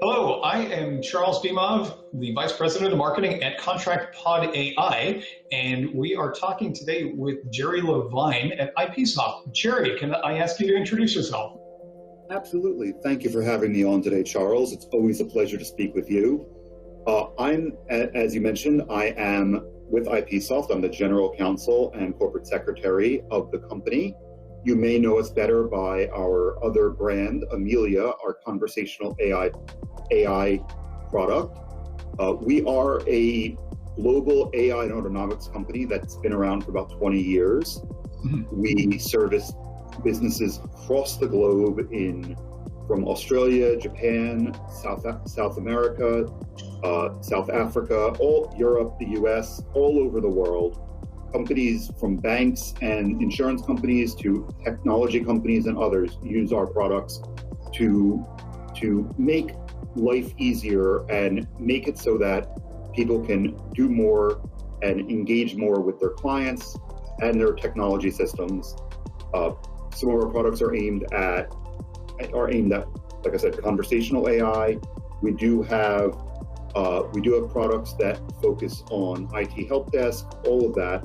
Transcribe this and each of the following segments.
Hello, I am Charles Dimov, the Vice President of Marketing at Contract Pod AI, and we are talking today with Jerry Levine at IPsoft. Jerry, can I ask you to introduce yourself? Absolutely. Thank you for having me on today, Charles. It's always a pleasure to speak with you. As you mentioned, I am with IPsoft. I'm the General Counsel and Corporate Secretary of the company. You may know us better by our other brand, Amelia, our conversational AI product. We are a global AI and autonomics company that's been around for about 20 years. We service businesses across the globe from Australia, Japan, South America, South Africa, all Europe, the US, all over the world. Companies from banks and insurance companies to technology companies and others use our products to make life easier and make it so that people can do more and engage more with their clients and their technology systems. Some of our products are aimed at, like I said, conversational AI. We do have products that focus on IT help desk, all of that.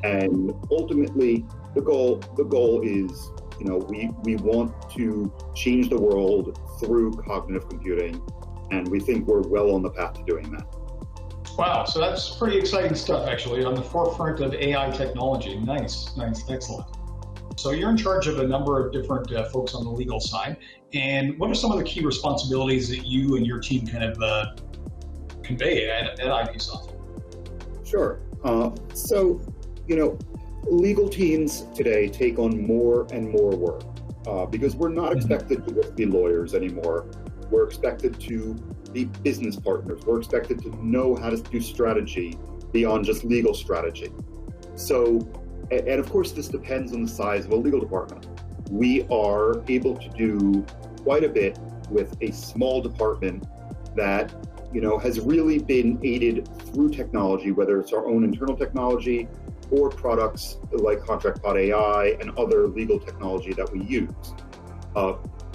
And ultimately, the goal is, we want to change the world through cognitive computing, and we think we're well on the path to doing that. Wow, so that's pretty exciting stuff, actually, on the forefront of AI technology. Nice, excellent. So you're in charge of a number of different folks on the legal side, and what are some of the key responsibilities that you and your team kind of convey at IPsoft? Sure. Legal teams today take on more and more work because we're not expected to just be lawyers anymore. We're expected to be business partners. We're expected to know how to do strategy beyond just legal strategy. So, and of course, this depends on the size of a legal department. We are able to do quite a bit with a small department that has really been aided through technology, whether it's our own internal technology or products like Contract Pod AI and other legal technology that we use.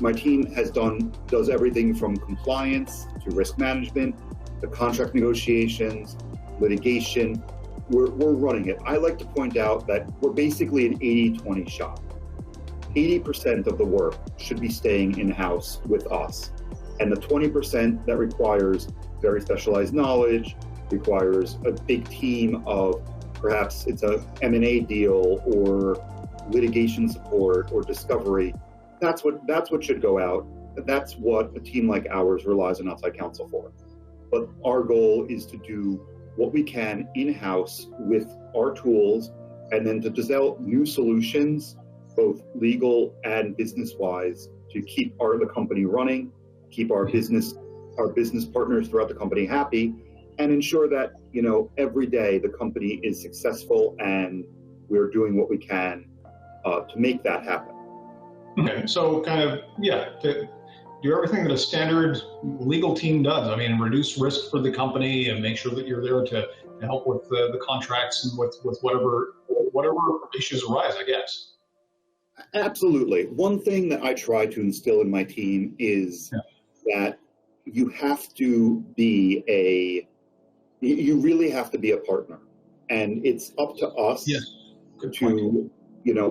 My team does everything from compliance to risk management, to contract negotiations, litigation. We're running it. I like to point out that we're basically an 80-20 shop. 80% of the work should be staying in-house with us. And the 20% that requires very specialized knowledge, requires a big team of perhaps it's a M&A deal or litigation support or discovery, that's what should go out. That's what a team like ours relies on outside counsel for. But our goal is to do what we can in-house with our tools and then to develop new solutions, both legal and business-wise, to keep the company running, keep our business partners throughout the company happy, and ensure that, every day the company is successful and we're doing what we can to make that happen. Okay, so to do everything that a standard legal team does. I mean, reduce risk for the company and make sure that you're there to help with the contracts and with whatever issues arise, I guess. Absolutely. One thing that I try to instill in my team is that you really have to be a partner, and it's up to us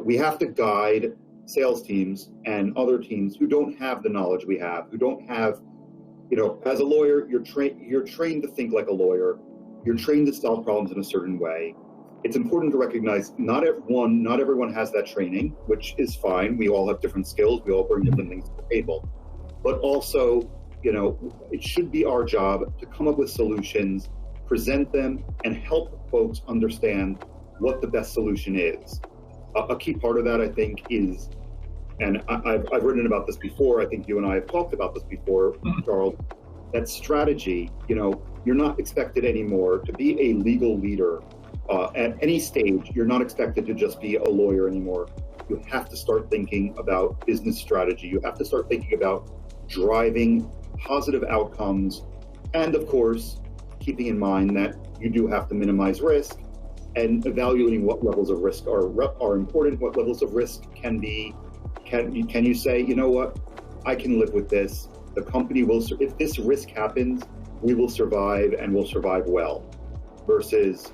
we have to guide sales teams and other teams who don't have the knowledge we have, who don't have, as a lawyer, you're trained to think like a lawyer, you're trained to solve problems in a certain way. It's important to recognize not everyone has that training, which is fine. We all have different skills, we all bring different things to the table, but also, it should be our job to come up with solutions, present them, and help folks understand what the best solution is. A key part of that, I think, is, and I've written about this before, I think you and I have talked about this before, Charles, that strategy, you're not expected anymore to be a legal leader at any stage. You're not expected to just be a lawyer anymore. You have to start thinking about business strategy. You have to start thinking about driving positive outcomes, and of course, keeping in mind that you do have to minimize risk and evaluating what levels of risk are important, what levels of risk can you say, you know what, I can live with this. The company will, if this risk happens, we will survive and will survive well. Versus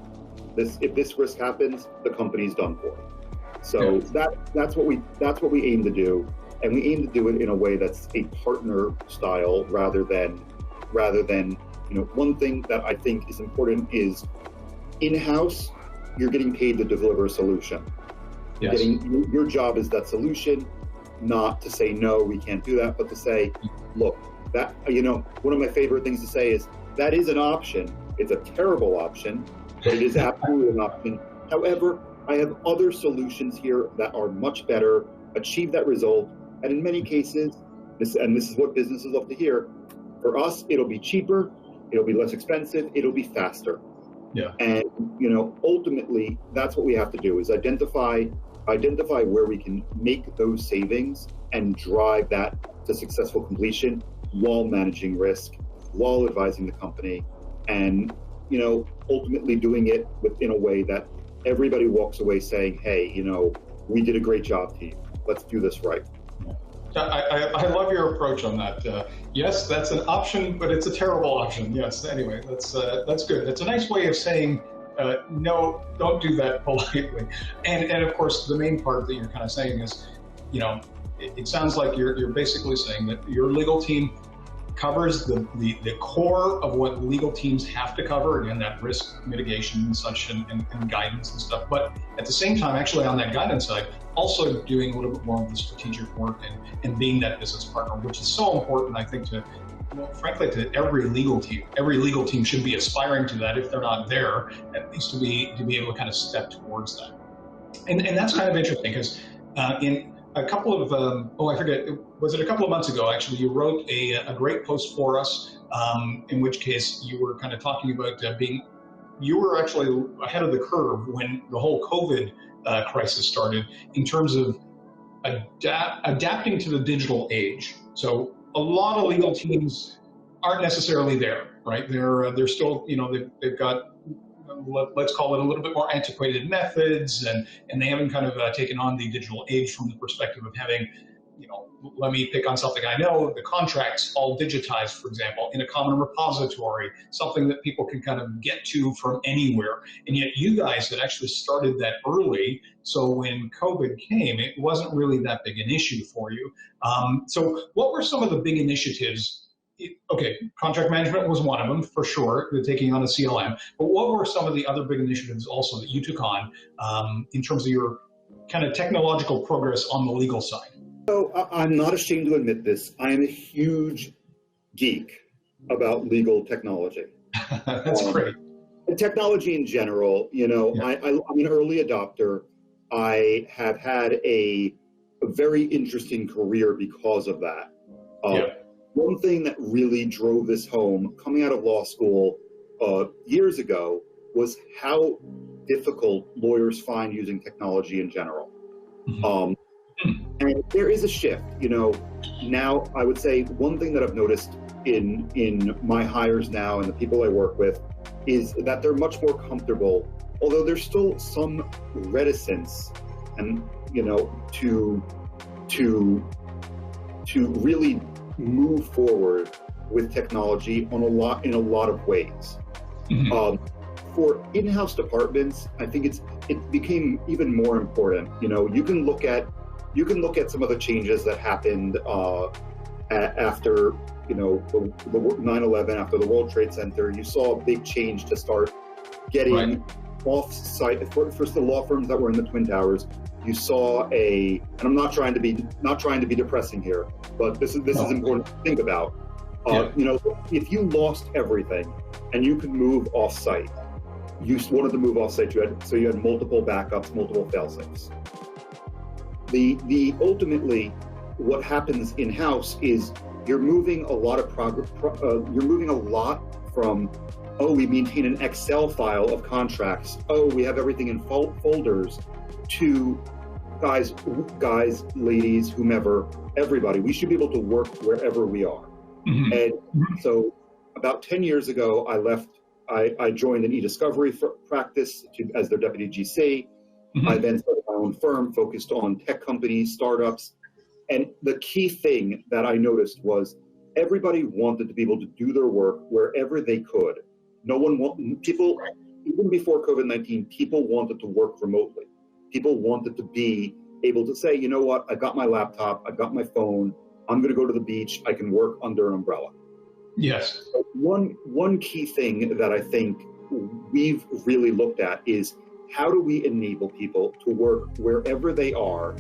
if this risk happens, the company's done for. So that's what we aim to do, and we aim to do it in a way that's a partner style rather than one thing that I think is important is in-house, you're getting paid to deliver a solution. Yes. Your job is that solution, not to say, no, we can't do that, but to say, look, that, one of my favorite things to say is, that is an option. It's a terrible option, but it is absolutely an option. However, I have other solutions here that are much better, achieve that result, and in many cases, this is what businesses love to hear, for us, it'll be cheaper, it'll be less expensive, it'll be faster. Yeah. And ultimately, that's what we have to do, is identify where we can make those savings and drive that to successful completion while managing risk, while advising the company, and ultimately doing it within a way that everybody walks away saying, hey, we did a great job, team. Let's do this right. I love your approach on that. Yes, that's an option, but it's a terrible option. Yes. Anyway, that's good. That's a nice way of saying no. Don't do that politely. And of course, the main part that you're kind of saying is, it sounds like you're basically saying that your legal team covers the core of what legal teams have to cover, again, that risk mitigation and such, and guidance and stuff. But at the same time, actually on that guidance side, also doing a little bit more of the strategic work and being that business partner, which is so important, I think, frankly, to every legal team. Every legal team should be aspiring to that, if they're not there, at least to be able to kind of step towards that. And that's kind of interesting, because in a couple of, I forget, was it a couple of months ago, actually, you wrote a great post for us, in which case you were kind of talking about you were actually ahead of the curve when the whole COVID crisis started, in terms of adapting to the digital age. So a lot of legal teams aren't necessarily there, right? They're still, they've got, let's call it, a little bit more antiquated methods, and they haven't kind of taken on the digital age from the perspective of having, let me pick on something I know, the contracts all digitized, for example, in a common repository, something that people can kind of get to from anywhere. And yet you guys had actually started that early, so when COVID came, it wasn't really that big an issue for you. So what were some of the big initiatives? Okay, contract management was one of them, for sure, taking on a CLM. But what were some of the other big initiatives also that you took on in terms of your kind of technological progress on the legal side? So I'm not ashamed to admit this. I am a huge geek about legal technology. That's great. And technology in general, I'm an early adopter. I have had a very interesting career because of that. One thing that really drove this home coming out of law school years ago was how difficult lawyers find using technology in general. And there is a shift, now I would say one thing that I've noticed in my hires now and the people I work with is that they're much more comfortable, although there's still some reticence and, to really move forward with technology in a lot of ways. For in-house departments, I think it became even more important. You can look at some of the changes that happened after the 9/11, after the World Trade Center. You saw a big change to start getting off-site. First, the law firms that were in the Twin Towers. You saw and I'm not trying to be depressing here, but this is important to think about. If you lost everything and you could move off-site, you wanted to move off-site. You had multiple backups, multiple fail-safes. The ultimately, what happens in-house is you're moving a lot of progress. You're moving a lot from, we maintain an Excel file of contracts. We have everything in folders. To guys, ladies, whomever, everybody. We should be able to work wherever we are. And so, about 10 years ago, I left I joined an e-discovery practice as their deputy GC. Mm-hmm. I then started my own firm focused on tech companies, startups. And the key thing that I noticed was everybody wanted to be able to do their work wherever they could. People, even before COVID-19, people wanted to work remotely. People wanted to be able to say, you know what, I got my laptop, I got my phone, I'm going to go to the beach, I can work under an umbrella. Yes. So one key thing that I think we've really looked at is how do we enable people to work wherever they are,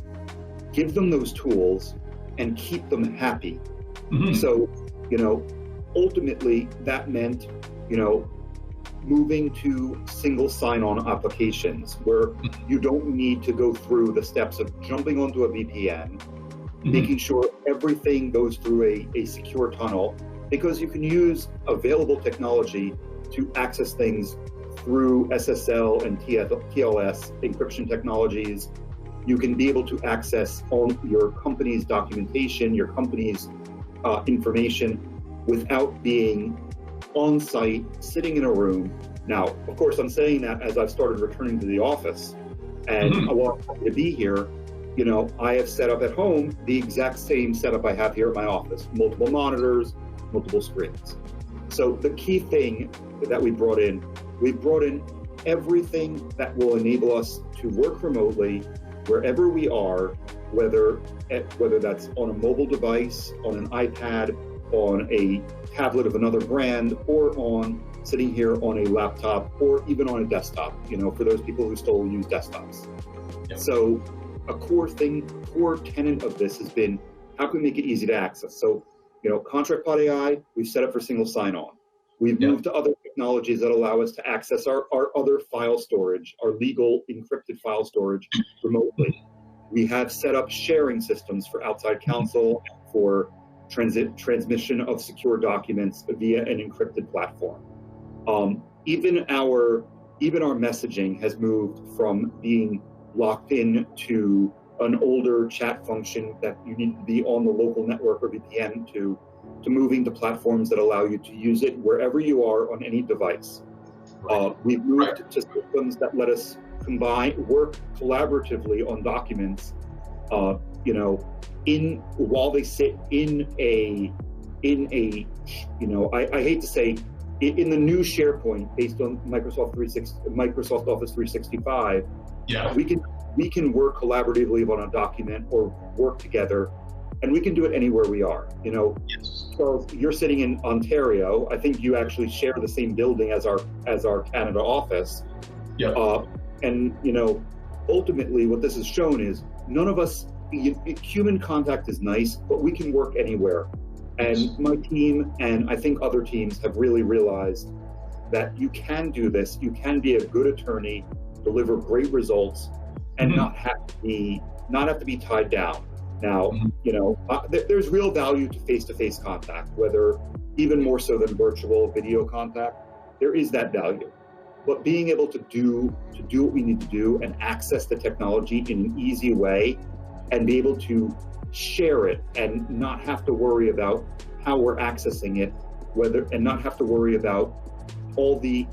give them those tools, and keep them happy. Mm-hmm. So, ultimately that meant, moving to single sign-on applications where you don't need to go through the steps of jumping onto a VPN, making sure everything goes through a secure tunnel, because you can use available technology to access things through SSL and TLS encryption technologies. You can be able to access all your company's documentation, your company's information without being on site, sitting in a room. Now, of course, I'm saying that as I've started returning to the office, and I want to be here. I have set up at home the exact same setup I have here at my office: multiple monitors, multiple screens. So the key thing that we brought in everything that will enable us to work remotely wherever we are, whether that's on a mobile device, on an iPad, on a tablet of another brand, or on sitting here on a laptop, or even on a desktop, for those people who still use desktops. Yep. So a core tenet of this has been, how can we make it easy to access? So, ContractPod AI, we've set up for single sign-on. We've moved to other technologies that allow us to access our other file storage, our legal encrypted file storage remotely. We have set up sharing systems for outside counsel, for transmission of secure documents via an encrypted platform. Even our messaging has moved from being locked in to an older chat function that you need to be on the local network or VPN to moving to platforms that allow you to use it wherever you are on any device. We've moved to systems that let us work collaboratively on documents, while they sit in a I hate to say, in the new SharePoint based on Microsoft Office 365, we can work collaboratively on a document or work together, and we can do it anywhere we are. So you're sitting in Ontario. I think you actually share the same building as our Canada office. And ultimately, what this has shown is none of us. Human contact is nice, but we can work anywhere. And my team, and I think other teams, have really realized that you can do this. You can be a good attorney, deliver great results, and not have to be tied down. Now, there's real value to face-to-face contact, whether even more so than virtual video contact. There is that value, but being able to do what we need to do and access the technology in an easy way, and be able to share it and not have to worry about how we're accessing it, and not have to worry about all the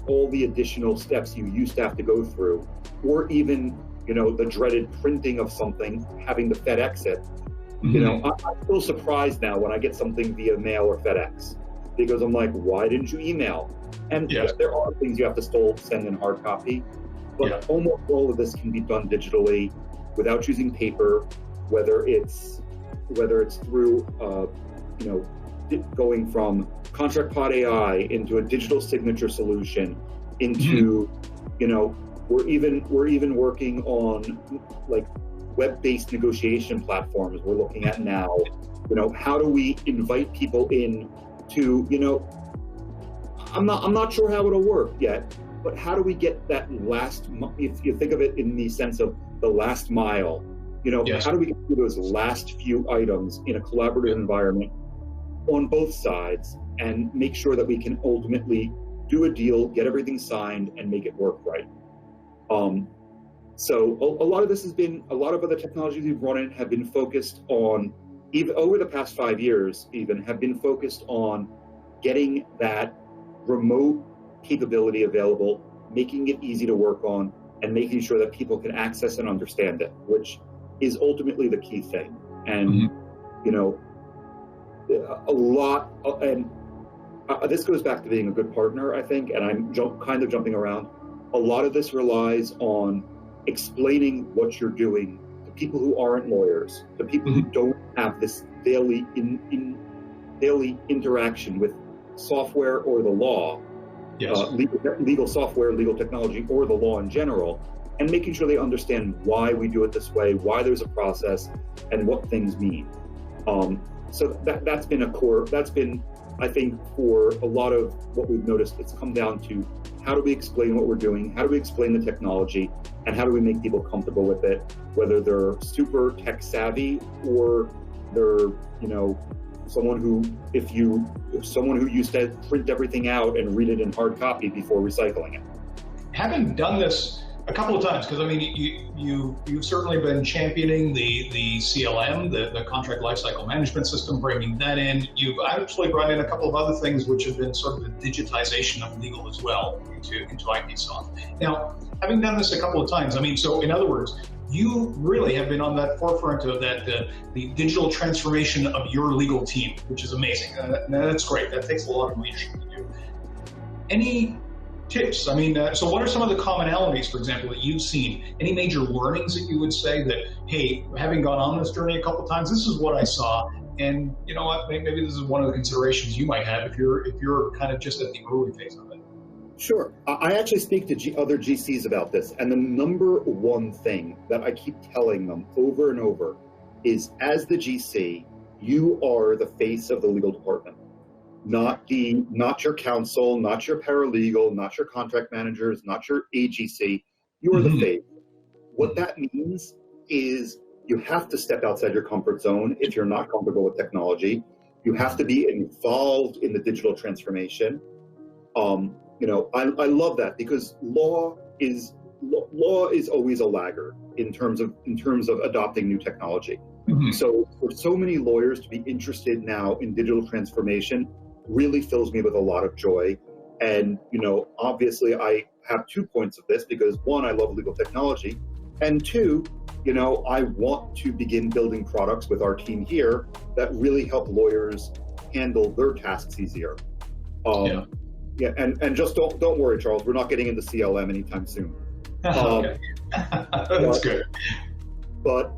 additional steps you used to have to go through, or even the dreaded printing of something, having to FedEx it. I'm still surprised now when I get something via mail or FedEx, because I'm like, why didn't you email? And there are things you have to still send in hard copy, but almost all of this can be done digitally without using paper, whether it's through going from ContractPod AI into a digital signature solution, into we're even working on like web-based negotiation platforms. We're looking at now, how do we invite people in to, I'm not sure how it'll work yet, but how do we get that last, if you think of it in the sense of the last mile, how do we get through those last few items in a collaborative environment on both sides and make sure that we can ultimately do a deal, get everything signed, and make it work right. So a lot of this has been, a lot of other technologies we've run in have been focused on, even over the past 5 years, have been focused on getting that remote capability available, making it easy to work on, and making sure that people can access and understand it, which is ultimately the key thing. And, you know, a lot, and this goes back to being a good partner, I think, and I'm kind of jumping around. A lot of this relies on explaining what you're doing to people who aren't lawyers, to people who don't have this daily interaction with software or the law, legal software, legal technology, or the law in general, and making sure they understand why we do it this way, why there's a process, and what things mean. So that's been a core, that's been, I think, for a lot of what we've noticed, it's come down to how do we explain what we're doing, how do we explain the technology, and how do we make people comfortable with it, whether they're super tech savvy or they're, you know, someone who used to print everything out and read it in hard copy before recycling it. Having done this a couple of times, because I mean, you've certainly been championing the CLM, the contract lifecycle management system, bringing that in. You've actually brought in a couple of other things which have been sort of the digitization of legal as well into IPsoft. Now, having done this a couple of times, I mean, so in other words, you really have been on that forefront of that, the digital transformation of your legal team, which is amazing. That's great. That takes a lot of leadership to do. Any tips? I mean, so what are some of the commonalities, for example, that you've seen? Any major learnings that you would say that, hey, having gone on this journey a couple of times, this is what I saw, and you know what? Maybe this is one of the considerations you might have if you're kind of just at the early phase of it. Sure. I actually speak to other GCs about this, and the number one thing that I keep telling them over and over is, as the GC, you are the face of the legal department, not your counsel, not your paralegal, not your contract managers, not your AGC. You are the face. What that means is you have to step outside your comfort zone if you're not comfortable with technology. You have to be involved in the digital transformation. You know, I love that, because law is always a laggard in terms of adopting new technology. So for so many lawyers to be interested now in digital transformation really fills me with a lot of joy. And, you know, obviously I have 2 points of this, because one, I love legal technology, and two, you know, I want to begin building products with our team here that really help lawyers handle their tasks easier. Yeah, and just don't worry, Charles. We're not getting into CLM anytime soon. Okay. That's good. But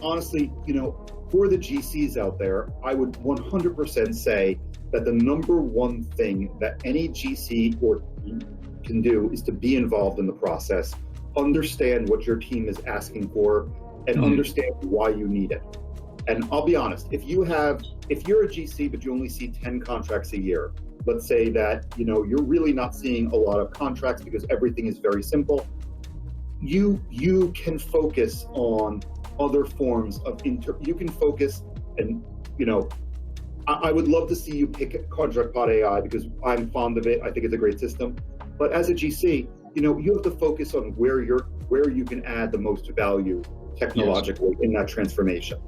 honestly, you know, for the GCs out there, I would 100% say that the number one thing that any GC or team can do is to be involved in the process, understand what your team is asking for, and understand why you need it. And I'll be honest, if you're a GC but you only see 10 contracts a year, let's say that, you know, you're really not seeing a lot of contracts because everything is very simple, you can focus on other forms of you can focus, and, you know, I would love to see you pick ContractPod AI because I'm fond of it. I think it's a great system. But as a GC, you know, you have to focus on where you can add the most value technologically in that transformation.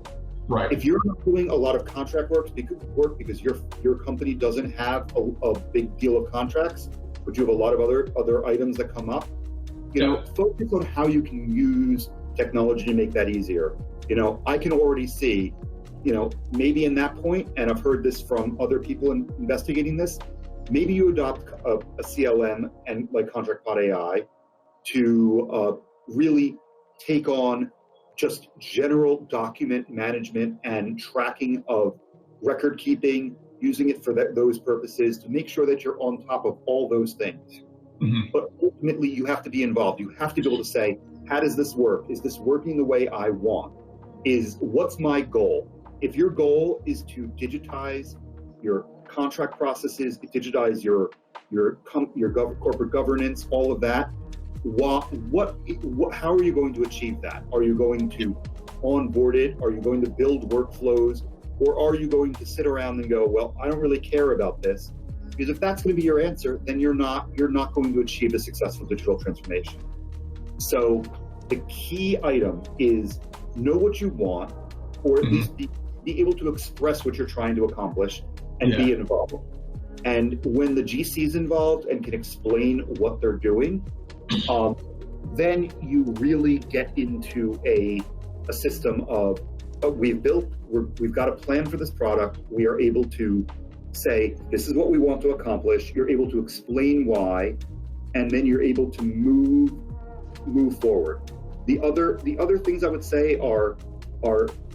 Right. If you're not doing a lot of contract work because your company doesn't have a big deal of contracts, but you have a lot of other items that come up, you know, focus on how you can use technology to make that easier. You know, I can already see, you know, maybe in that point, and I've heard this from other people investigating this, maybe you adopt a CLM and like ContractPod AI to really take on just general document management and tracking of record keeping, using it for those purposes to make sure that you're on top of all those things. But ultimately, you have to be involved. You have to be able to say, how does this work? Is this working the way I want? What's my goal? If your goal is to digitize your contract processes, digitize your corporate governance, all of that, how are you going to achieve that? Are you going to onboard it? Are you going to build workflows? Or are you going to sit around and go, well, I don't really care about this? Because if that's going to be your answer, then you're not going to achieve a successful digital transformation. So the key item is know what you want, or at least be able to express what you're trying to accomplish and be involved. And when the GC is involved and can explain what they're doing, then you really get into a system of we've got a plan for this product. We are able to say, this is what we want to accomplish. You're able to explain why, and then you're able to move forward. The other things I would say are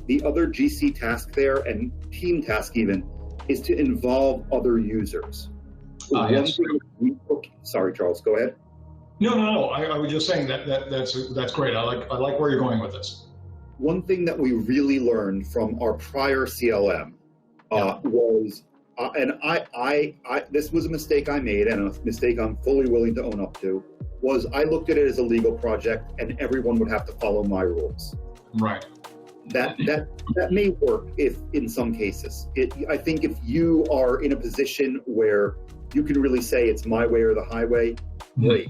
the other GC task there, and team task even, is to involve other users. Yes. Sorry, Charles, go ahead. No. I was just saying that's great. I like where you're going with this. One thing that we really learned from our prior CLM was, and this was a mistake I made, and a mistake I'm fully willing to own up to, was I looked at it as a legal project, and everyone would have to follow my rules. Right. That may work if in some cases. I think if you are in a position where you can really say it's my way or the highway, great.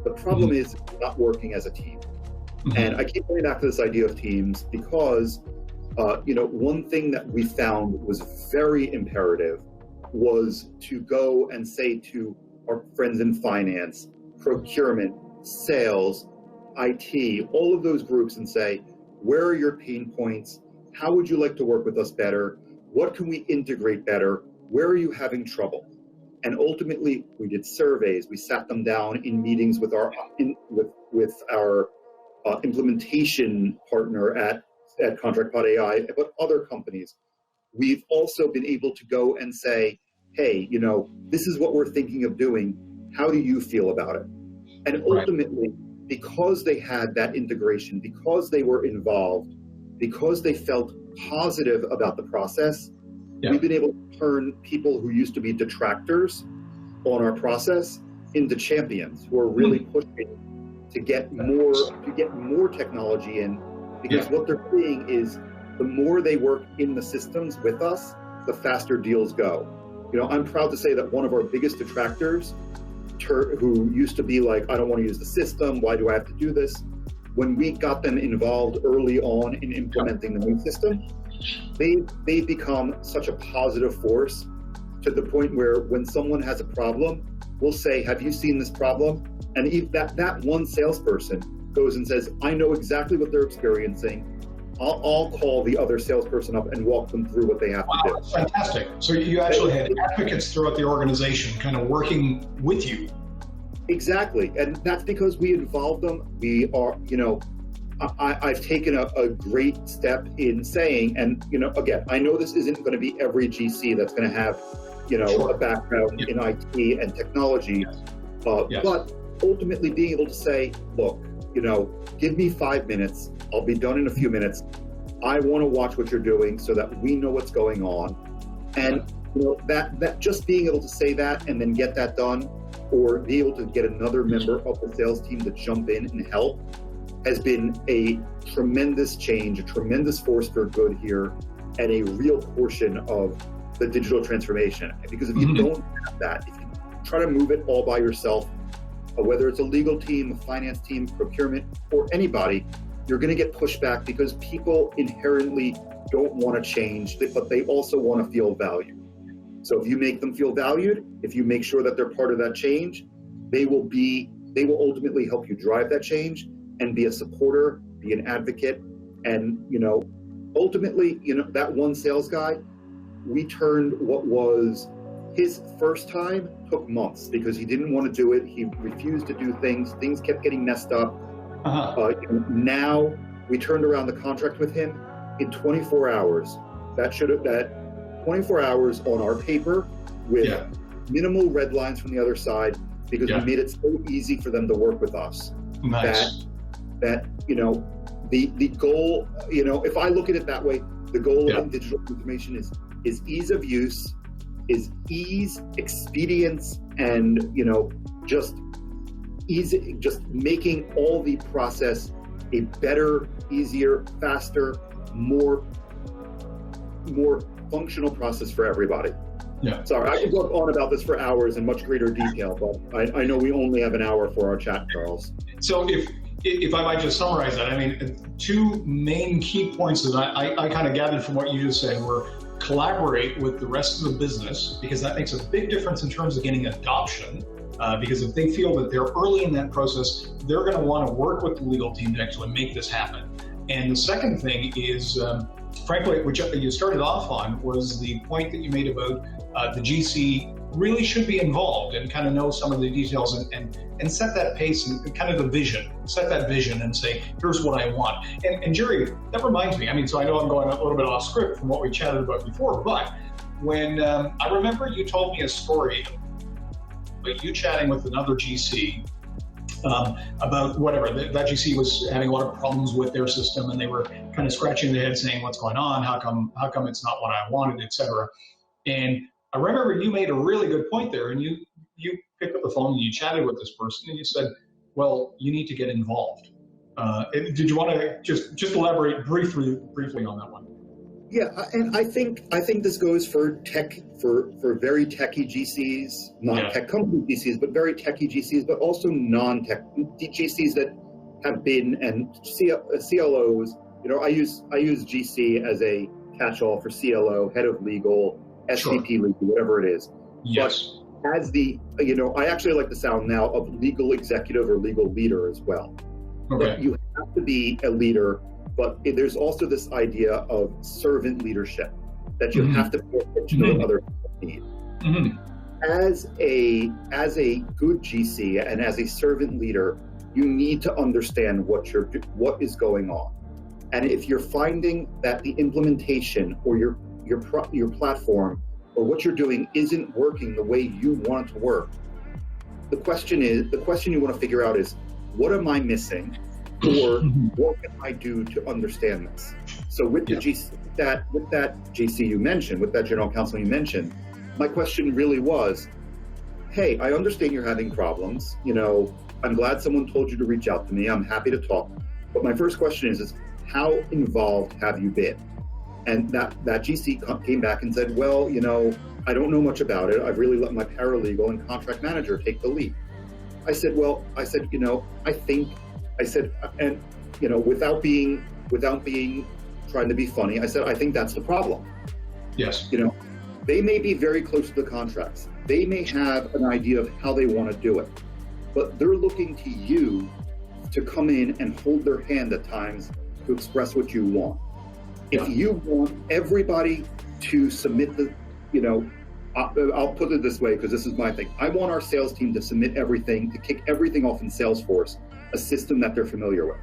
The problem is not working as a team. And I keep going back to this idea of teams because, one thing that we found was very imperative was to go and say to our friends in finance, procurement, sales, IT, all of those groups, and say, where are your pain points? How would you like to work with us better? What can we integrate better? Where are you having trouble? And ultimately, we did surveys. We sat them down in meetings with our implementation partner at ContractPod AI, but other companies. We've also been able to go and say, hey, this is what we're thinking of doing. How do you feel about it? And ultimately, because they had that integration, because they were involved, because they felt positive about the process, we've been able to turn people who used to be detractors on our process into champions who are really pushing to get more technology in, because what they're seeing is the more they work in the systems with us, the faster deals go. I'm proud to say that one of our biggest detractors, who used to be like, I don't want to use the system, why do I have to do this? When we got them involved early on in implementing the new system, they've become such a positive force to the point where when someone has a problem, we'll say, have you seen this problem? And if that one salesperson goes and says, I know exactly what they're experiencing, I'll call the other salesperson up and walk them through what they have to do. That's fantastic. So you actually had advocates throughout the organization kind of working with you. Exactly. And that's because we involved them. We are, I've taken a great step in saying, and, again, I know this isn't going to be every GC that's going to have, a background in IT and technology, but ultimately being able to say, look, give me 5 minutes. I'll be done in a few minutes. I want to watch what you're doing so that we know what's going on. And that just being able to say that and then get that done, or be able to get another member of the sales team to jump in and help, has been a tremendous change, a tremendous force for good here, and a real portion of the digital transformation. Because if you don't have that, if you try to move it all by yourself, whether it's a legal team, a finance team, procurement, or anybody, you're going to get pushback because people inherently don't want to change, but they also want to feel valued. So if you make them feel valued, if you make sure that they're part of that change, they will ultimately help you drive that change and be a supporter, be an advocate. And, ultimately, that one sales guy, we turned what was his first time took months because he didn't want to do it. He refused to do things. Things kept getting messed up. Now we turned around the contract with him in 24 hours. That 24 hours on our paper with minimal red lines from the other side, because we made it so easy for them to work with us. Nice. That the goal, if I look at it that way, the goal of digital transformation is ease of use, is ease, expedience, and just making all the process a better, easier, faster, more functional process for everybody. Sorry, I could go on about this for hours in much greater detail, but I know we only have an hour for our chat, Charles. So if I might just summarize that, I mean, two main key points that I kind of gathered from what you just said were collaborate with the rest of the business, because that makes a big difference in terms of getting adoption. Because if they feel that they're early in that process, they're going to want to work with the legal team to actually make this happen. And the second thing is, frankly, which you started off on, was the point that you made about the GC really should be involved and kind of know some of the details and set that pace and kind of the vision, set that vision and say, here's what I want. And Jerry, that reminds me, I mean, so I know I'm going a little bit off script from what we chatted about before, but when I remember you told me a story about you chatting with another GC about whatever, that GC was having a lot of problems with their system and they were kind of scratching their head saying, what's going on? How come it's not what I wanted, et cetera. And I remember you made a really good point there, and you picked up the phone and you chatted with this person and you said, well, you need to get involved. Did you want to just elaborate briefly on that one? Yeah, and I think this goes for very techie GCs, not tech company GCs, but very techie GCs, but also non-tech GCs that have been, and CLOs. You know, I use GC as a catch-all for CLO, head of legal, SVP legal, whatever it is. Yes. But as I actually like the sound now of legal executive or legal leader as well. Okay. But you have to be a leader. But there's also this idea of servant leadership, that you have to pay attention to what other people need. As a good GC and as a servant leader, you need to understand what is going on. And if you're finding that the implementation or your platform or what you're doing isn't working the way you want it to work, the question you want to figure out is, what am I missing? Or what can I do to understand this? So with the GC, with that GC you mentioned, with that general counsel you mentioned, my question really was, hey, I understand you're having problems. You know, I'm glad someone told you to reach out to me. I'm happy to talk. But my first question is how involved have you been? And that GC came back and said, well, you know, I don't know much about it. I've really let my paralegal and contract manager take the lead. I said, you know, and you know, without being trying to be funny, I said, I think that's the problem. Yes. You know, they may be very close to the contracts. They may have an idea of how they want to do it, but they're looking to you to come in and hold their hand at times to express what you want. If you want everybody to submit I'll put it this way, because this is my thing. I want our sales team to submit everything, to kick everything off in Salesforce, a system that they're familiar with.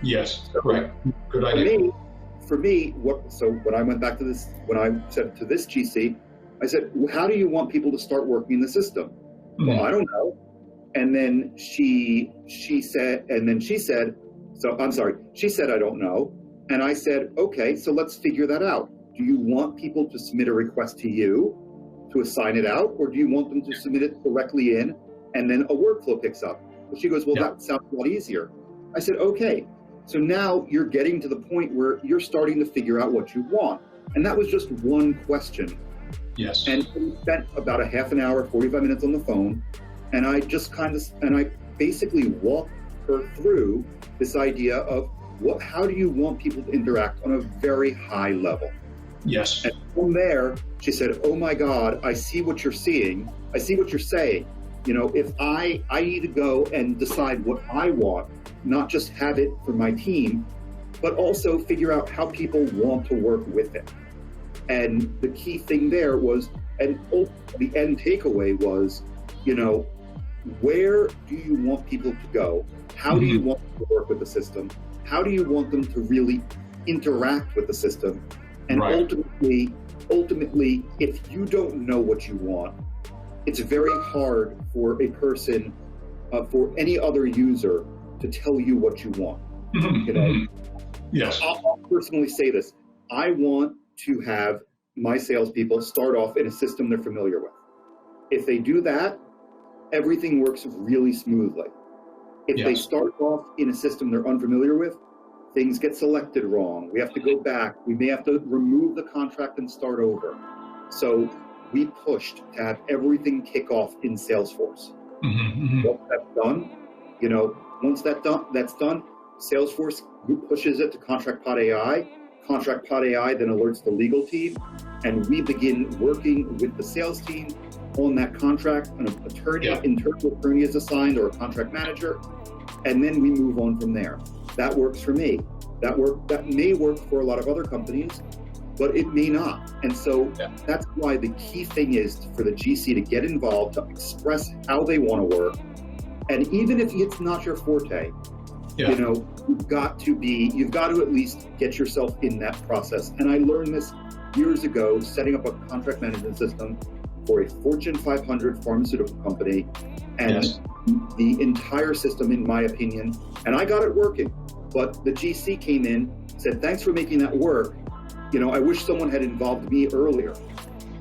Yes, correct. Good idea. For me, when I went back to this, when I said to this GC, I said, how do you want people to start working in the system? Well, I don't know. And then she said, I don't know. And I said, okay, so let's figure that out. Do you want people to submit a request to you to assign it out, or do you want them to submit it directly in and then a workflow picks up? Well, she goes, well, that sounds a lot easier. I said, okay. So now you're getting to the point where you're starting to figure out what you want. And that was just one question. Yes. And we spent about a half an hour, 45 minutes on the phone. And I basically walked her through this idea of how do you want people to interact on a very high level? Yes. And from there, she said, oh my God, I see what you're seeing. I see what you're saying. You know, if I need to go and decide what I want, not just have it for my team, but also figure out how people want to work with it. And the key thing there was, and the end takeaway was, you know, where do you want people to go? How do you want them to work with the system? How do you want them to really interact with the system? And ultimately, if you don't know what you want, it's very hard for a person, for any other user, to tell you what you want. You know? Yes. I'll personally say this. I want to have my salespeople start off in a system they're familiar with. If they do that, everything works really smoothly. If they start off in a system they're unfamiliar with, things get selected wrong. We have to go back. We may have to remove the contract and start over. So we pushed to have everything kick off in Salesforce. Once that's done, once that's done, Salesforce pushes it to ContractPod AI, Contract Pod AI then alerts the legal team, and we begin working with the sales team on that contract. An attorney, internal attorney is assigned, or a contract manager, and then we move on from there. That works for me. That may work for a lot of other companies, but it may not. And so that's why the key thing is for the GC to get involved, to express how they want to work. And even if it's not your forte, you know, you've got to at least get yourself in that process. And I learned this years ago, setting up a contract management system for a Fortune 500 pharmaceutical company, and the entire system, in my opinion, and I got it working, but the GC came in, said, thanks for making that work. You know, I wish someone had involved me earlier.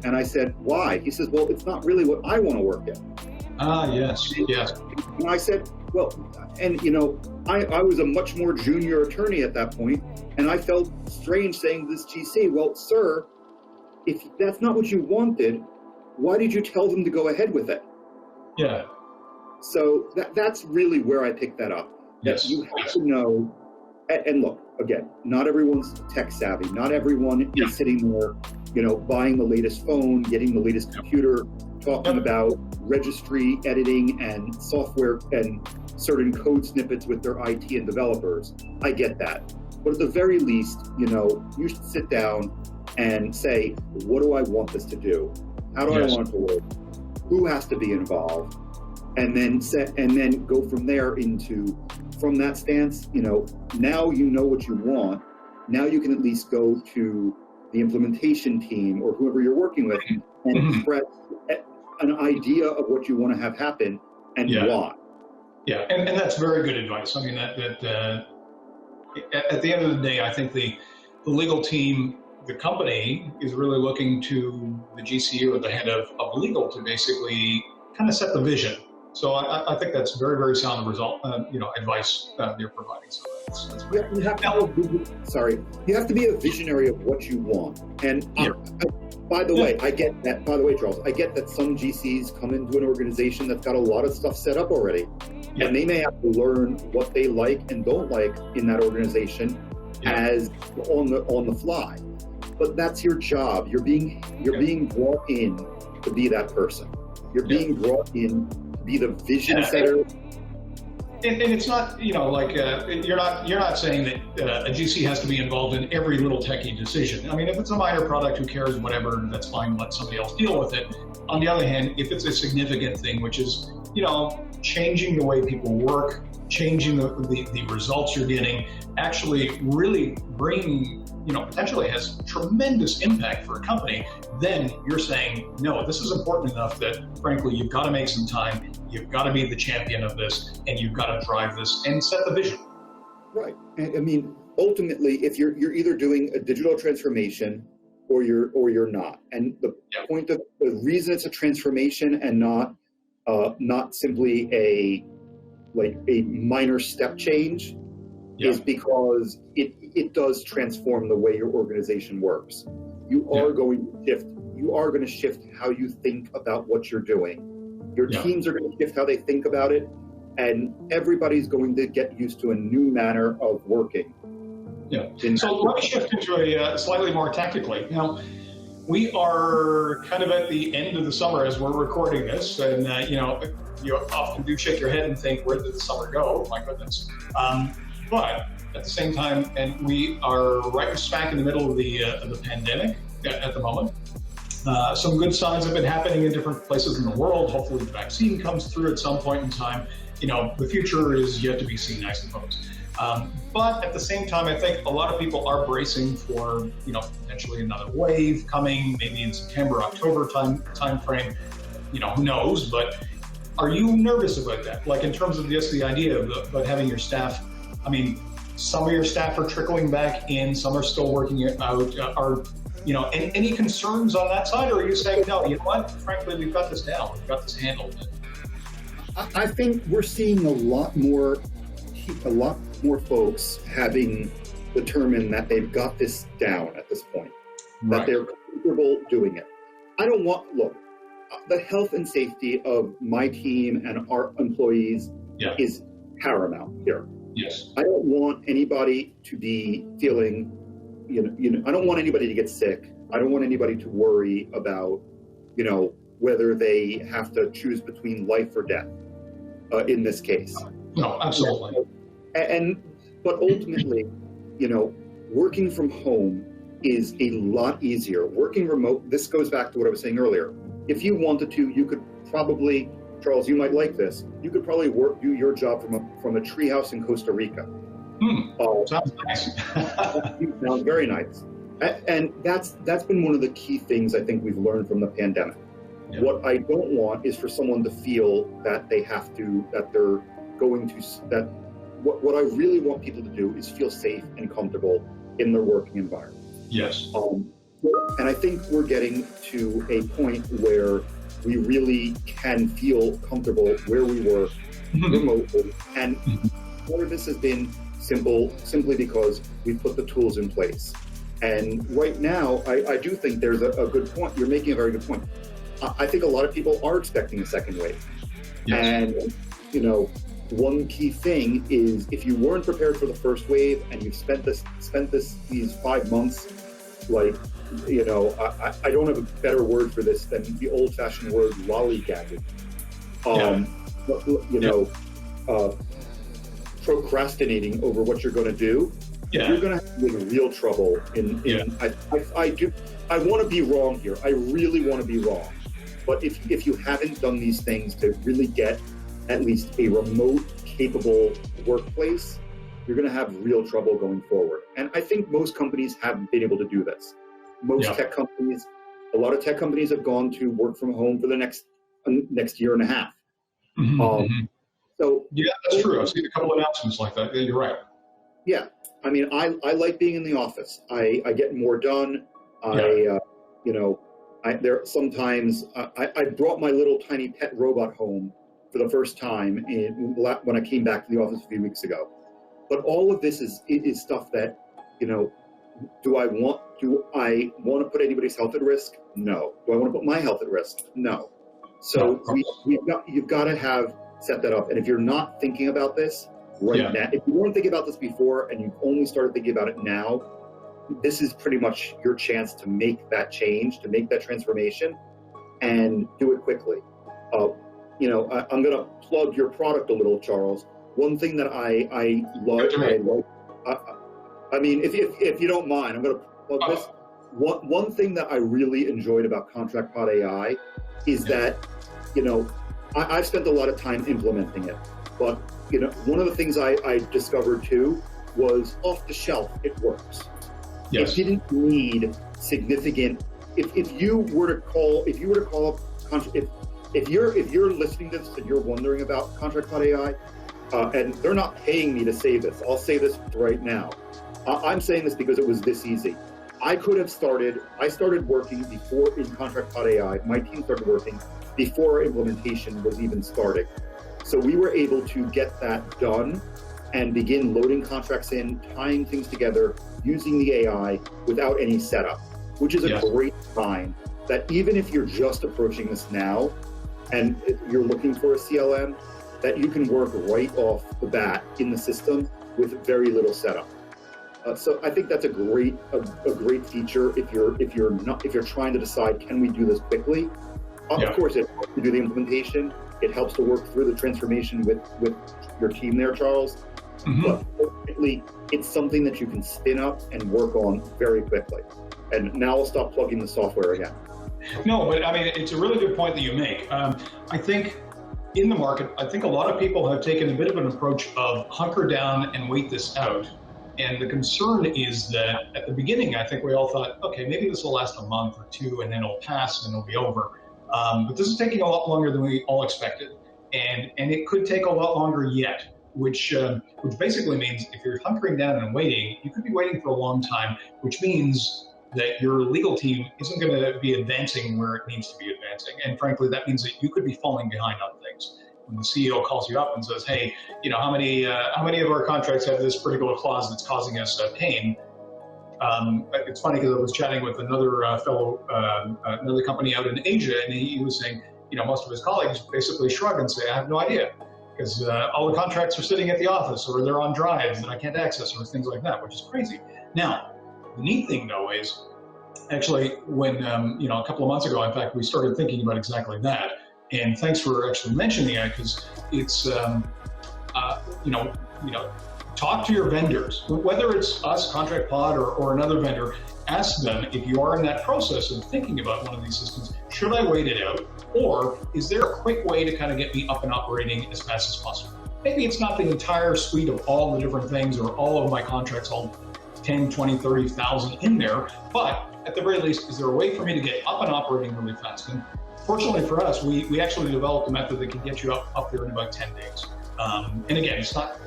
And I said, why? He says, well, it's not really what I want to work in. Yes. And I said, well, and you know, I was a much more junior attorney at that point, and I felt strange saying to this GC, well, sir, if that's not what you wanted, why did you tell them to go ahead with it? Yeah. So that's really where I picked that up. Yes. You have to know, and look, again, not everyone's tech savvy. Not everyone is sitting there, you know, buying the latest phone, getting the latest computer, talking about registry editing and software and certain code snippets with their IT and developers. I get that. But at the very least, you know, you should sit down and say, what do I want this to do? How do I want it to work? Who has to be involved? And then go from there from that stance, you know, now you know what you want. Now you can at least go to the implementation team or whoever you're working with and express an idea of what you want to have happen and why. Yeah, and that's very good advice. I mean, that at the end of the day, I think the legal team, the company, is really looking to the GC or the head of legal to basically kind of set the vision. So I think that's very, very sound advice you're providing. So that's great. You have to be a visionary of what you want. And by the way, I get that. By the way, Charles, I get that some GCs come into an organization that's got a lot of stuff set up already, and they may have to learn what they like and don't like in that organization as on the fly. But that's your job. You're being brought in to be that person. You're being brought in to be the vision setter. And it's not, you know, like you're not saying that a GC has to be involved in every little techie decision. I mean, if it's a minor product, who cares? Whatever, that's fine. Let somebody else deal with it. On the other hand, if it's a significant thing, which is, you know, changing the way people work, changing the results you're getting, actually really bringing, you know, potentially has tremendous impact for a company, then you're saying, no, this is important enough that, frankly, you've got to make some time, you've got to be the champion of this, and you've got to drive this and set the vision. Right. I mean, ultimately, if you're either doing a digital transformation or you're not, and the point of the reason it's a transformation and not simply a minor step change is because it does transform the way your organization works. You are going to shift how you think about what you're doing. Your teams are going to shift how they think about it, and everybody's going to get used to a new manner of working. Yeah. So let me shift into a slightly more tactically. Now, we are kind of at the end of the summer as we're recording this, and you know, you often do shake your head and think, where did the summer go? My goodness. But at the same time, and we are right smack in the middle of the pandemic at the moment. Some good signs have been happening in different places in the world. Hopefully the vaccine comes through at some point in time. You know, the future is yet to be seen, I suppose. But at the same time, I think a lot of people are bracing for, you know, potentially another wave coming, maybe in September, October time frame. You know, who knows? But are you nervous about that? Like in terms of just the idea of about having your staff, I mean, some of your staff are trickling back in, some are still working it out. Are, you know, any concerns on that side? Or are you saying, no, you know what, frankly, we've got this down, we've got this handled? I think we're seeing a lot more folks having determined that they've got this down at this point, that they're comfortable doing it. Look, the health and safety of my team and our employees is paramount here. Yes. I don't want anybody to be feeling I don't want anybody to get sick. I don't want anybody to worry about, whether they have to choose between life or death in this case. No, absolutely. But ultimately, working from home is a lot easier. Working remote, this goes back to what I was saying earlier. If you wanted to, you could probably, Charles, you might like this, you could probably do your job from a treehouse in Costa Rica. Sounds nice. Sounds very nice. And that's been one of the key things I think we've learned from the pandemic. Yeah. What I don't want is for someone to feel that they have to, that they're going to, that what I really want people to do is feel safe and comfortable in their working environment. Yes. And I think we're getting to a point where we really can feel comfortable where we work remotely. And part of this has been simply because we've put the tools in place. And right now, I do think there's a good point. You're making a very good point. I think a lot of people are expecting a second wave. Yes. And, one key thing is if you weren't prepared for the first wave and you've spent these 5 months, like, I don't have a better word for this than the old-fashioned word lollygagging. Procrastinating over what you're going to do, you're going to have real trouble I want to be wrong here. I really want to be wrong. But if you haven't done these things to really get at least a remote capable workplace, you're going to have real trouble going forward. And I think most companies haven't been able to do this. Tech companies, a lot of tech companies have gone to work from home for the next year and a half. So yeah, that's true. I've seen a couple of announcements like that. You're right. Yeah, I mean, I like being in the office. I get more done. There sometimes I brought my little tiny pet robot home for the first time when I came back to the office a few weeks ago. But all of this is stuff that, do I want to put anybody's health at risk? No. Do I want to put my health at risk? No. So you've got to set that up. And if you're not thinking about this now, if you weren't thinking about this before and you've only started thinking about it now, this is pretty much your chance to make that change, to make that transformation, and do it quickly. I'm going to plug your product a little, Charles. One thing that I love, if you don't mind, I'm going to plug this. One thing that I really enjoyed about ContractPod.ai is that, I've spent a lot of time implementing it, but one of the things I discovered too was off the shelf, it works. Yes. It didn't need significant. If you're listening to this and you're wondering about ContractPod.ai, and they're not paying me to say this, I'll say this right now. I'm saying this because it was this easy. I started working before in ContractPod.ai. My team started working before implementation was even starting. So we were able to get that done and begin loading contracts in, tying things together, using the AI without any setup, which is a great sign that even if you're just approaching this now and you're looking for a CLM, that you can work right off the bat in the system with very little setup. So I think that's a great feature if you're trying to decide, can we do this quickly? Of course, it helps to do the implementation. It helps to work through the transformation with your team there, Charles. But ultimately, it's something that you can spin up and work on very quickly. And now I'll stop plugging the software again. No, but I mean, it's a really good point that you make. I think in the market, I think a lot of people have taken a bit of an approach of hunker down and wait this out. And the concern is that at the beginning, I think we all thought, okay, maybe this will last a month or two and then it'll pass and it'll be over. But this is taking a lot longer than we all expected. And it could take a lot longer yet, which basically means if you're hunkering down and waiting, you could be waiting for a long time, which means that your legal team isn't going to be advancing where it needs to be advancing. And frankly, that means that you could be falling behind on things. When the CEO calls you up and says, hey, how many of our contracts have this particular clause that's causing us pain? It's funny because I was chatting with another another company out in Asia, and he was saying, most of his colleagues basically shrug and say, I have no idea, because all the contracts are sitting at the office or they're on drives that I can't access or things like that, which is crazy. Now, The neat thing though is actually when, a couple of months ago, in fact, we started thinking about exactly that. And thanks for actually mentioning it, because it's, talk to your vendors, whether it's us, ContractPod, or another vendor. Ask them, if you are in that process of thinking about one of these systems, should I wait it out? Or is there a quick way to kind of get me up and operating as fast as possible? Maybe it's not the entire suite of all the different things or all of my contracts, all 10, 20, 30,000 in there, but at the very least, is there a way for me to get up and operating really fast? And fortunately for us, we actually developed a method that can get you up there in about 10 days. And again, it's not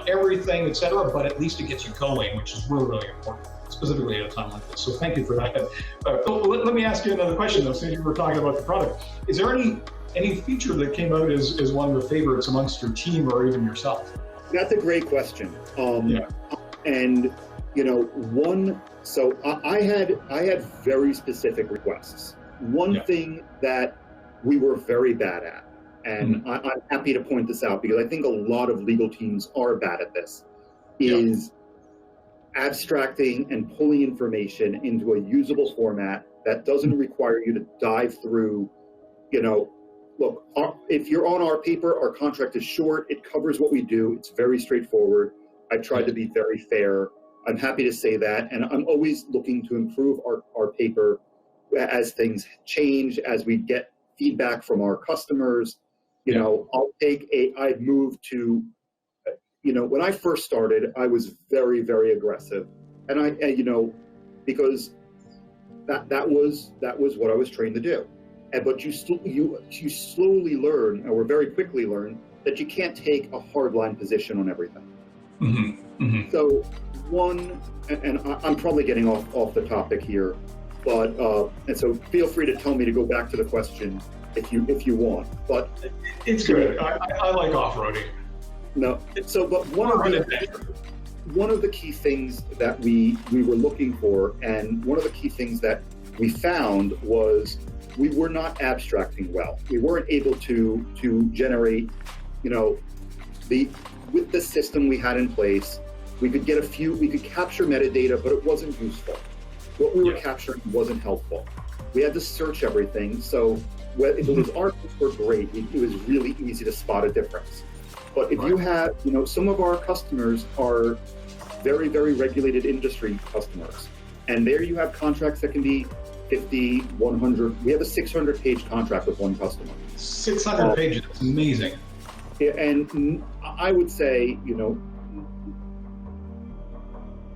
everything, et cetera, but at least it gets you going, which is really, really important, specifically at a time like this. So thank you for that. Let me ask you another question though, since you were talking about the product. Is there any feature that came out as one of the favorites amongst your team or even yourself? That's a great question. And so I had very specific requests. One thing that we were very bad at, and I'm happy to point this out because I think a lot of legal teams are bad at this, is abstracting and pulling information into a usable format that doesn't require you to dive through, look, if you're on our paper, our contract is short, it covers what we do, it's very straightforward. I tried to be very fair. I'm happy to say that, and I'm always looking to improve our paper as things change, as we get feedback from our customers. I've moved to, when I first started, I was very, very aggressive, and because that was what I was trained to do. But you slowly learn, or very quickly learn, that you can't take a hardline position on everything. So and I'm probably getting off the topic here, but and so feel free to tell me to go back to the question if you want. But it's good. I like off-roading. No, so but one of the key things that we were looking for, and one of the key things that we found was we were not abstracting well. We weren't able to generate, with the system we had in place, we could capture metadata, but it wasn't useful. What we were capturing wasn't helpful. We had to search everything. So if it was articles were great, it was really easy to spot a difference. But if you have, some of our customers are very, very regulated industry customers. And there you have contracts that can be 50, 100. We have a 600-page contract with one customer. 600 pages, amazing. And I would say,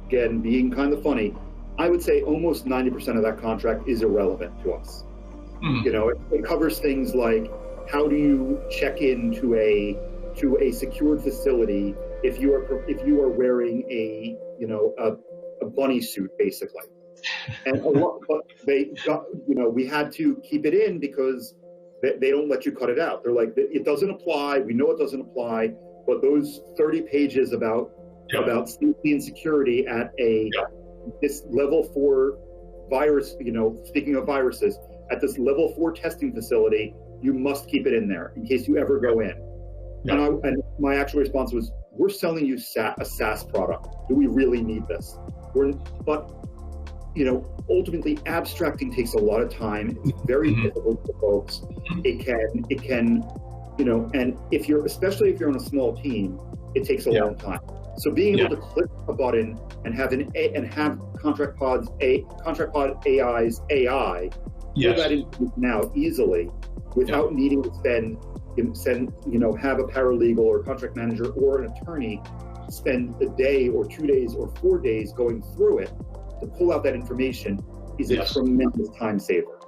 again, being kind of funny, I would say almost 90% of that contract is irrelevant to us. It covers things like, how do you check into a secured facility if you are wearing a bunny suit, basically. And a lot, but we had to keep it in because they don't let you cut it out. They're like, it doesn't apply. We know it doesn't apply, but those 30 pages about safety and security at this level 4 virus, speaking of viruses, at this level 4 testing facility, you must keep it in there in case you ever go in. And my actual response was, we're selling you a SaaS product. Do we really need this? Ultimately, abstracting takes a lot of time. It's very difficult for folks. It can, and especially if you're on a small team, it takes a long time. So being able to click a button and have ContractPod AI's AI pull that in now easily without needing to have a paralegal or contract manager or an attorney spend a day or 2 days or 4 days going through it to pull out that information is a tremendous time saver.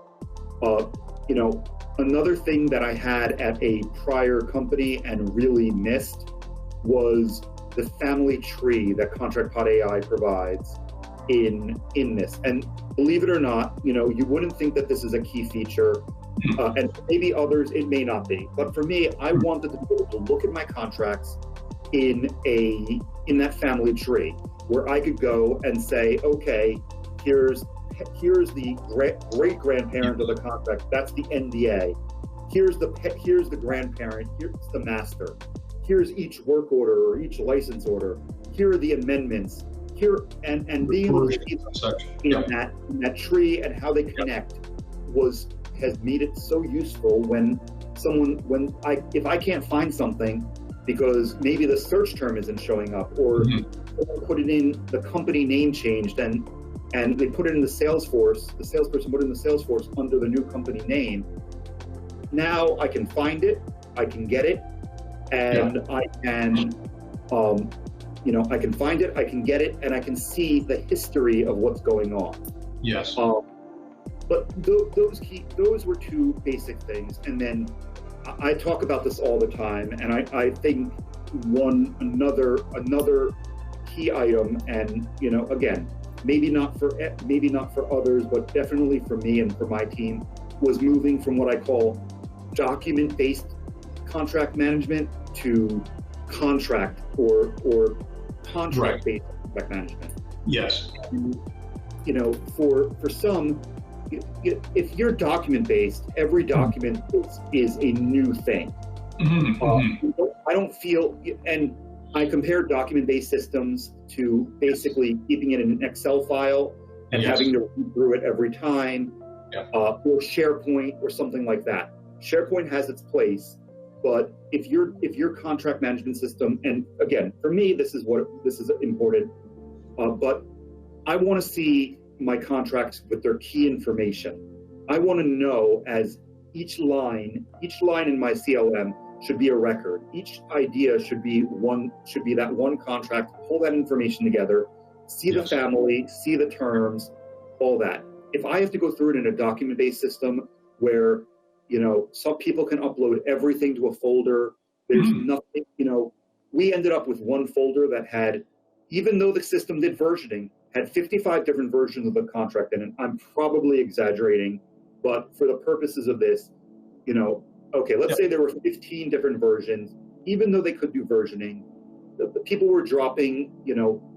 Another thing that I had at a prior company and really missed was the family tree that ContractPod AI provides in this. And believe it or not, you wouldn't think that this is a key feature, and maybe others it may not be. But for me, I wanted to be able to look at my contracts in that family tree, where I could go and say, okay, here's the great grandparent of the contract. That's the NDA. Here's the grandparent. Here's the master. Here's each work order or each license order. Here are the amendments. here and being able to see in that tree and how they connect has made it so useful if I can't find something because maybe the search term isn't showing up, or someone put it in, the company name changed and they put it in the Salesforce, the salesperson put it in the Salesforce under the new company name. Now I can find it, I can get it, and I can, I can find it, I can get it, and I can see the history of what's going on. Yes. But those were two basic things. And then I talk about this all the time, and I think another key item, and again, maybe not for others, but definitely for me and for my team, was moving from what I call document-based contract management to contract or contract-based contract management. Yes. For some, if you're document-based, every document is a new thing. I don't feel, and I compare document-based systems to basically keeping it in an Excel file and having to read through it every time, or SharePoint or something like that. SharePoint has its place, but if your contract management system, and again, for me, this is important, but I want to see my contracts with their key information. I want to know, as each line in my CLM should be a record. Each idea should be that one contract, pull that information together, see the family, see the terms, all that. If I have to go through it in a document-based system where, some people can upload everything to a folder, there's nothing, we ended up with one folder that had, even though the system did versioning, had 55 different versions of the contract in it. I'm probably exaggerating, but for the purposes of this, okay, let's say there were 15 different versions. Even though they could do versioning, the people were dropping,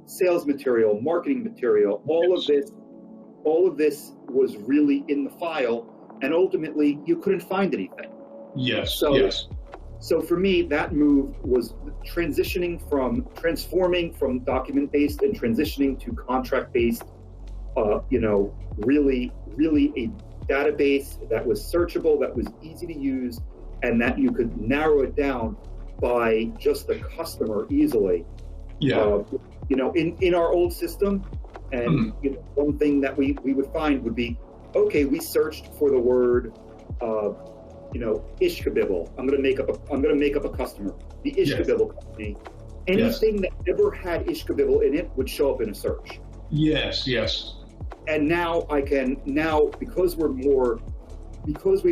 sales material, marketing material, all of this was really in the file, and ultimately you couldn't find anything. So for me, that move was transforming from document-based and transitioning to contract-based, really a database that was searchable, that was easy to use, and that you could narrow it down by just the customer easily. In our old system, and one thing that we would find would be, okay, we searched for the word Ishkabibble. I'm going to make up a customer, the Ishkabibble company. Anything that ever had Ishkabibble in it would show up in a search. Yes. And now because we've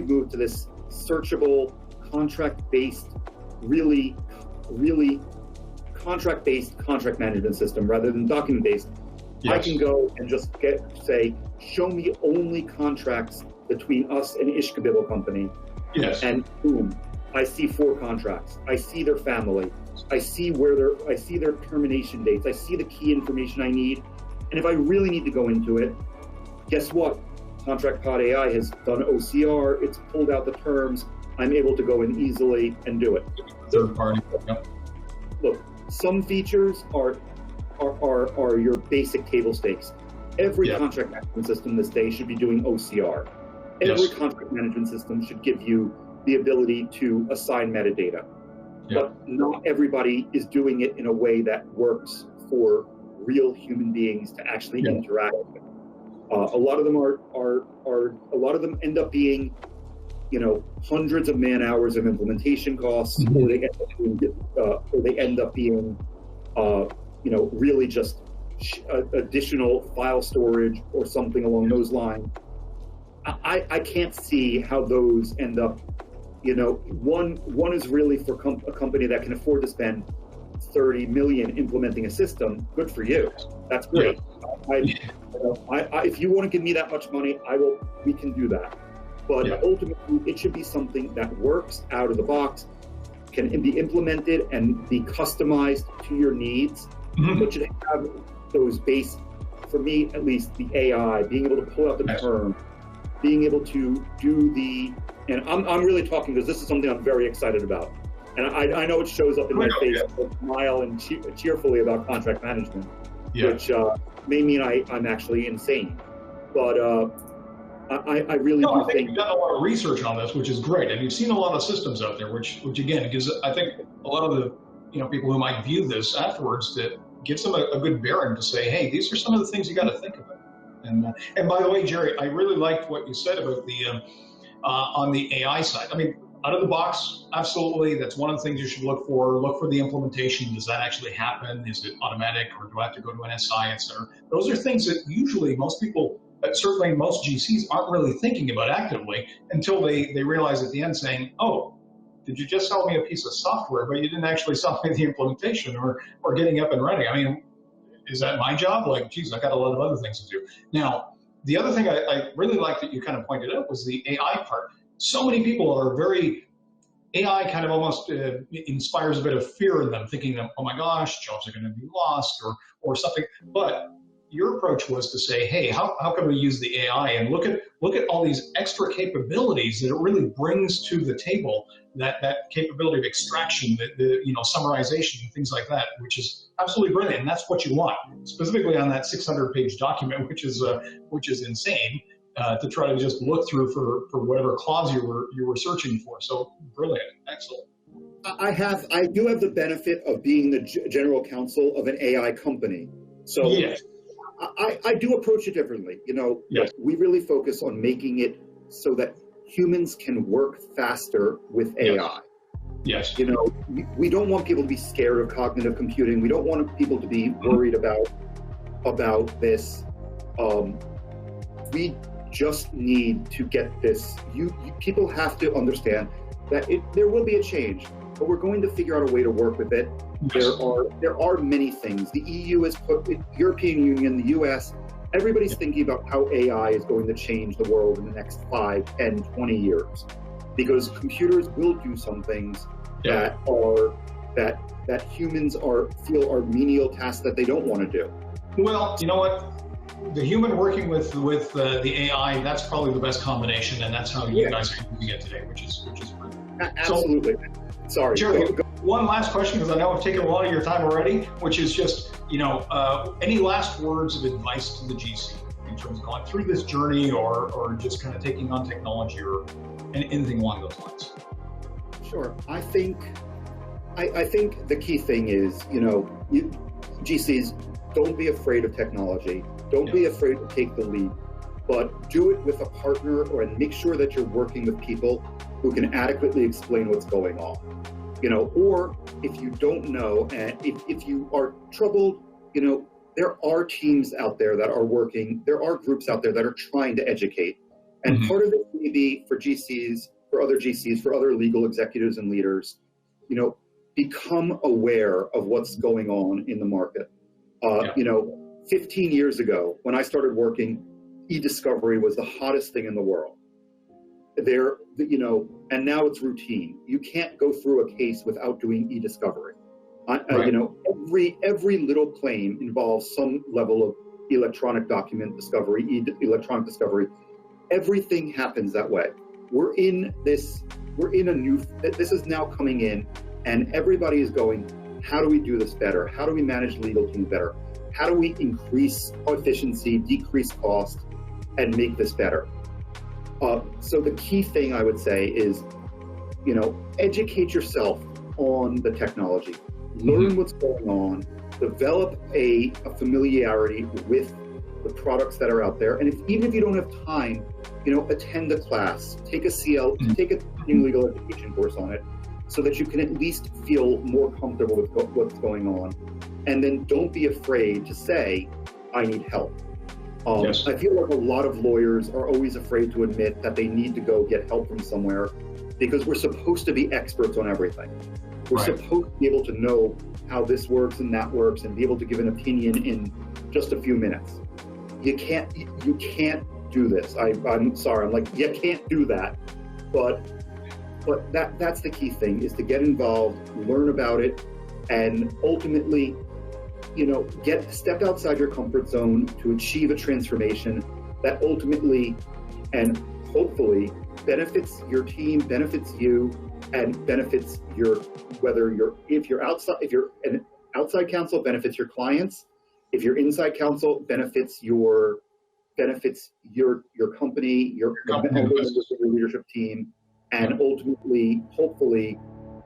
moved to this searchable, contract-based, really contract-based contract management system rather than document-based, I can go and just say, show me only contracts between us and Ishkabibble company. And boom, I see 4 contracts. I see their family. I see their termination dates. I see the key information I need. And if I really need to go into it, guess what? ContractPod AI has done OCR. It's pulled out the terms. I'm able to go in easily and do it. Third party. Look, some features are your basic table stakes. Every contract management system this day should be doing OCR. Every contract management system should give you the ability to assign metadata. But not everybody is doing it in a way that works for real human beings to actually interact with. A lot of them end up being, hundreds of man hours of implementation costs, or they end up being, really just additional file storage or something along those lines. I can't see how those end up. One is really for a company that can afford to spend $30 million implementing a system. Good for you. That's great. If you want to give me that much money, we can do that. But ultimately, it should be something that works out of the box, can be implemented and be customized to your needs, but should have those base, for me at least, the AI, being able to pull out the term, being able to do and I'm really talking because this is something I'm very excited about. And I know it shows up in my face, I smile and cheerfully about contract management. Yeah. which may mean I'm actually insane. But I really No, do I think think you've done a lot of research on this, which is great, and you've seen a lot of systems out there, which again gives, I think, a lot of the people who might view this afterwards, that gives them a good bearing to say, hey, these are some of the things you got to think about. And by the way, Jerry, I really liked what you said about the on the AI side. I mean, out of the box, absolutely. That's one of the things you should look for. Look for the implementation. Does that actually happen? Is it automatic, or do I have to go to an SI, et cetera? Those are things that usually most people, certainly most GCs, aren't really thinking about actively until they realize at the end, saying, oh, did you just sell me a piece of software, but you didn't actually sell me the implementation or getting up and running? I mean, is that my job? Like, geez, I got a lot of other things to do. Now, the other thing I really like that you kind of pointed out was the AI part. So many people are very, AI kind of almost inspires a bit of fear in them, thinking that, oh my gosh, jobs are going to be lost or something. But your approach was to say, hey, how can we use the AI and look at all these extra capabilities that it really brings to the table, that capability of extraction, the summarization, and things like that, which is absolutely brilliant. And that's what you want, specifically on that 600-page document, which is insane. To try to just look through for whatever clause you were searching for. So brilliant, excellent. I do have the benefit of being the general counsel of an AI company. So yes. I do approach it differently. Yes. We really focus on making it so that humans can work faster with AI. Yes. We don't want people to be scared of cognitive computing. We don't want people to be worried about this. We just need to get this. People have to understand that there will be a change, but we're going to figure out a way to work with it. Yes. There are many things. The EU has put, the European Union, the US, everybody's thinking about how AI is going to change the world in the next 5, 10, 20 years, because computers will do some things that humans feel are menial tasks that they don't want to do. Well, you know what? The human working with the AI, that's probably the best combination, and that's how you guys are using it today, which is great. Absolutely. So, sorry. Jerry, one last question, because I know I've taken a lot of your time already, which is just, any last words of advice to the GC in terms of going through this journey, or just kind of taking on technology, or anything along those lines? Sure. I think the key thing is, GCs, don't be afraid of technology. Don't be afraid to take the lead, but do it with a partner, and make sure that you're working with people who can adequately explain what's going on. Or if you don't know, and if you are troubled, there are teams out there that are working, there are groups out there that are trying to educate. And part of it may be for GCs, for other GCs, for other legal executives and leaders, become aware of what's going on in the market. 15 years ago, when I started working, e-discovery was the hottest thing in the world. And now it's routine. You can't go through a case without doing e-discovery. Every little claim involves some level of electronic document discovery, electronic discovery. Everything happens that way. This is now coming in, and everybody is going, how do we do this better? How do we manage legal teams better? How do we increase efficiency, decrease cost, and make this better? So the key thing I would say is, educate yourself on the technology. Learn what's going on. Develop a familiarity with the products that are out there. And even if you don't have time, attend a class, take a take a legal education course on it, so that you can at least feel more comfortable with what's going on. And then don't be afraid to say, I need help. I feel like a lot of lawyers are always afraid to admit that they need to go get help from somewhere, because we're supposed to be experts on everything. We're supposed to be able to know how this works and that works, and be able to give an opinion in just a few minutes. You can't do this. I'm sorry. I'm like, you can't do that. But that's the key thing, is to get involved, learn about it, and ultimately, step outside your comfort zone to achieve a transformation that ultimately and hopefully benefits your team, benefits you, and benefits if you're an outside counsel, benefits your clients, If you're inside counsel, benefits your company, your members of your leadership team, and ultimately, hopefully,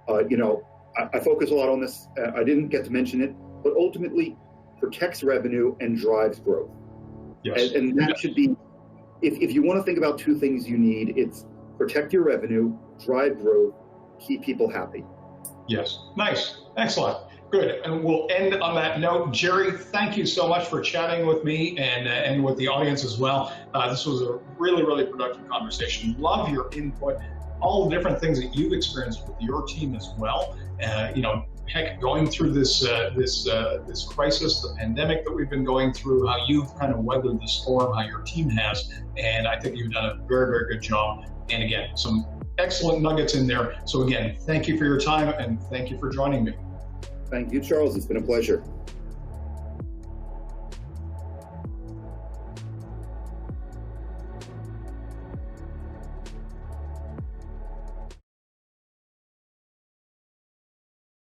I focus a lot on this. I didn't get to mention it, but ultimately protects revenue and drives growth. Yes. And that should be, if you want to think about two things you need, it's protect your revenue, drive growth, keep people happy. Yes. Nice. Excellent. Good. And we'll end on that note. Jerry, thank you so much for chatting with me and with the audience as well. This was a really, really productive conversation. Love your input, all the different things that you've experienced with your team as well. Heck, going through this crisis, the pandemic that we've been going through, how you've kind of weathered the storm, how your team has, and I think you've done a very, very good job. And again, some excellent nuggets in there. So again, thank you for your time and thank you for joining me. Thank you, Charles. It's been a pleasure.